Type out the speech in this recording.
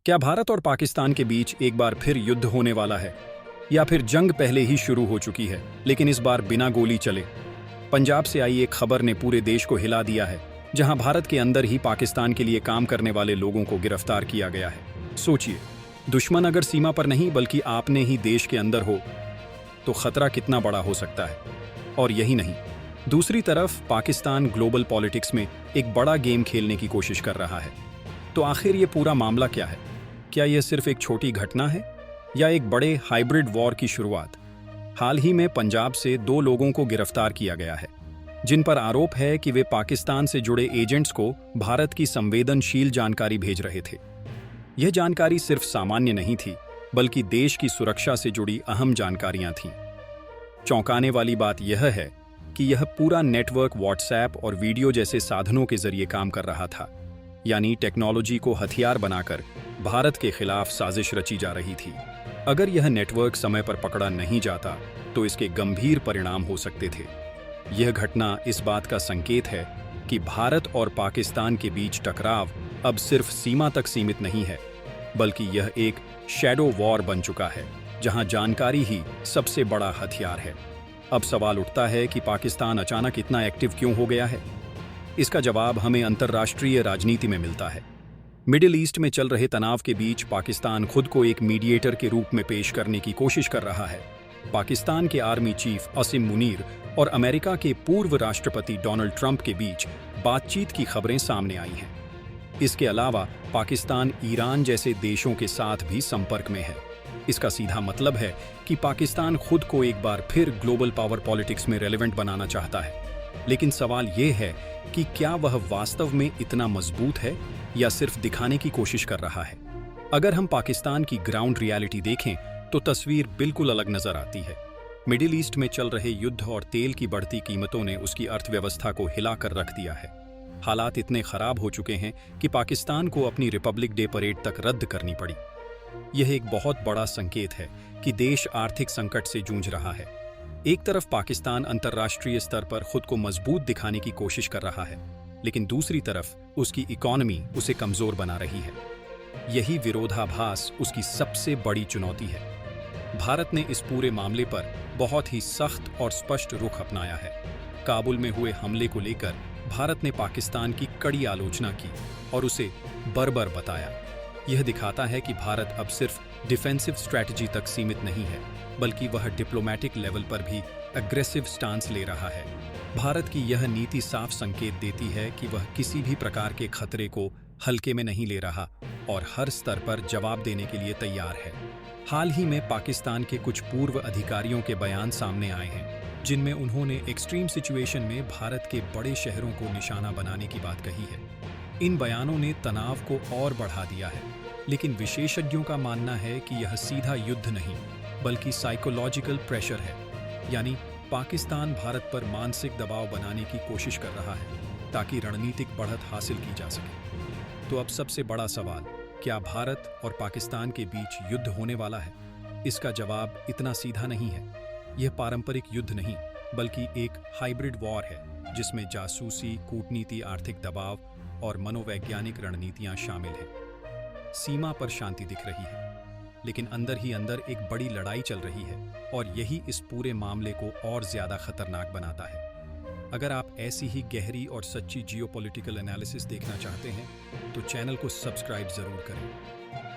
क्या भारत और पाकिस्तान के बीच एक बार फिर युद्ध होने वाला है, या फिर जंग पहले ही शुरू हो चुकी है, लेकिन इस बार बिना गोली चले? पंजाब से आई एक खबर ने पूरे देश को हिला दिया है, जहां भारत के अंदर ही पाकिस्तान के लिए काम करने वाले लोगों को गिरफ्तार किया गया है। सोचिए, दुश्मन अगर सीमा पर नहीं बल्कि आपने ही देश के अंदर हो, तो खतरा कितना बड़ा हो सकता है। और यही नहीं, दूसरी तरफ पाकिस्तान ग्लोबल पॉलिटिक्स में एक बड़ा गेम खेलने की कोशिश कर रहा है। तो आखिर ये पूरा मामला क्या है? क्या यह सिर्फ एक छोटी घटना है, या एक बड़े हाइब्रिड वॉर की शुरुआत? हाल ही में पंजाब से 2 लोगों को गिरफ्तार किया गया है, जिन पर आरोप है कि वे पाकिस्तान से जुड़े एजेंट्स को भारत की संवेदनशील जानकारी भेज रहे थे। यह जानकारी सिर्फ सामान्य नहीं थी, बल्कि देश की सुरक्षा से जुड़ी अहम जानकारियां थीं। चौंकाने वाली बात यह है कि यह पूरा नेटवर्क व्हाट्सएप और वीडियो जैसे साधनों के जरिए काम कर रहा था, यानी टेक्नोलॉजी को हथियार बनाकर भारत के खिलाफ साजिश रची जा रही थी। अगर यह नेटवर्क समय पर पकड़ा नहीं जाता, तो इसके गंभीर परिणाम हो सकते थे। यह घटना इस बात का संकेत है कि भारत और पाकिस्तान के बीच टकराव अब सिर्फ सीमा तक सीमित नहीं है, बल्कि यह एक शैडो वॉर बन चुका है, जहां जानकारी ही सबसे बड़ा हथियार है। अब सवाल उठता है कि पाकिस्तान अचानक इतना एक्टिव क्यों हो गया है? इसका जवाब हमें अंतर्राष्ट्रीय राजनीति में मिलता है। मिडिल ईस्ट में चल रहे तनाव के बीच पाकिस्तान खुद को एक मीडिएटर के रूप में पेश करने की कोशिश कर रहा है। पाकिस्तान के आर्मी चीफ असीम मुनीर और अमेरिका के पूर्व राष्ट्रपति डोनाल्ड ट्रंप के बीच बातचीत की खबरें सामने आई हैं। इसके अलावा पाकिस्तान ईरान जैसे देशों के साथ भी संपर्क में है। इसका सीधा मतलब है कि पाकिस्तान खुद को एक बार फिर ग्लोबल पावर पॉलिटिक्स में रेलेवेंट बनाना चाहता है। लेकिन सवाल यह है कि क्या वह वास्तव में इतना मजबूत है, या सिर्फ दिखाने की कोशिश कर रहा है? अगर हम पाकिस्तान की ग्राउंड रियलिटी देखें, तो तस्वीर बिल्कुल अलग नजर आती है। मिडिल ईस्ट में चल रहे युद्ध और तेल की बढ़ती कीमतों ने उसकी अर्थव्यवस्था को हिलाकर रख दिया है। हालात इतने खराब हो चुके हैं कि पाकिस्तान को अपनी रिपब्लिक डे परेड तक रद्द करनी पड़ी। यह एक बहुत बड़ा संकेत है कि देश आर्थिक संकट से जूझ रहा है। एक तरफ पाकिस्तान अंतर्राष्ट्रीय स्तर पर खुद को मजबूत दिखाने की कोशिश कर रहा है, लेकिन दूसरी तरफ उसकी इकोनॉमी उसे कमजोर बना रही है। यही विरोधाभास उसकी सबसे बड़ी चुनौती है। भारत ने इस पूरे मामले पर बहुत ही सख्त और स्पष्ट रुख अपनाया है। काबुल में हुए हमले को लेकर भारत ने पाकिस्तान की कड़ी आलोचना की और उसे बर्बर बताया। यह दिखाता है कि भारत अब सिर्फ डिफेंसिव स्ट्रैटेजी तक सीमित नहीं है, बल्कि वह डिप्लोमैटिक लेवल पर भी अग्रेसिव स्टांस ले रहा है। भारत की यह नीति साफ संकेत देती है कि वह किसी भी प्रकार के खतरे को हल्के में नहीं ले रहा और हर स्तर पर जवाब देने के लिए तैयार है। हाल ही में पाकिस्तान के कुछ पूर्व अधिकारियों के बयान सामने आए हैं, जिनमें उन्होंने एक्सट्रीम सिचुएशन में भारत के बड़े शहरों को निशाना बनाने की बात कही है। इन बयानों ने तनाव को और बढ़ा दिया है, लेकिन विशेषज्ञों का मानना है कि यह सीधा युद्ध नहीं, बल्कि साइकोलॉजिकल प्रेशर है। यानी पाकिस्तान भारत पर मानसिक दबाव बनाने की कोशिश कर रहा है, ताकि रणनीतिक बढ़त हासिल की जा सके। तो अब सबसे बड़ा सवाल, क्या भारत और पाकिस्तान के बीच युद्ध होने वाला है? इसका जवाब इतना सीधा नहीं है। यह पारंपरिक युद्ध नहीं, बल्कि एक हाइब्रिड वॉर है, जिसमें जासूसी, कूटनीति, आर्थिक दबाव और मनोवैज्ञानिक रणनीतियां शामिल हैं। सीमा पर शांति दिख रही है, लेकिन अंदर ही अंदर एक बड़ी लड़ाई चल रही है, और यही इस पूरे मामले को और ज्यादा खतरनाक बनाता है। अगर आप ऐसी ही गहरी और सच्ची जियोपॉलिटिकल एनालिसिस देखना चाहते हैं, तो चैनल को सब्सक्राइब जरूर करें।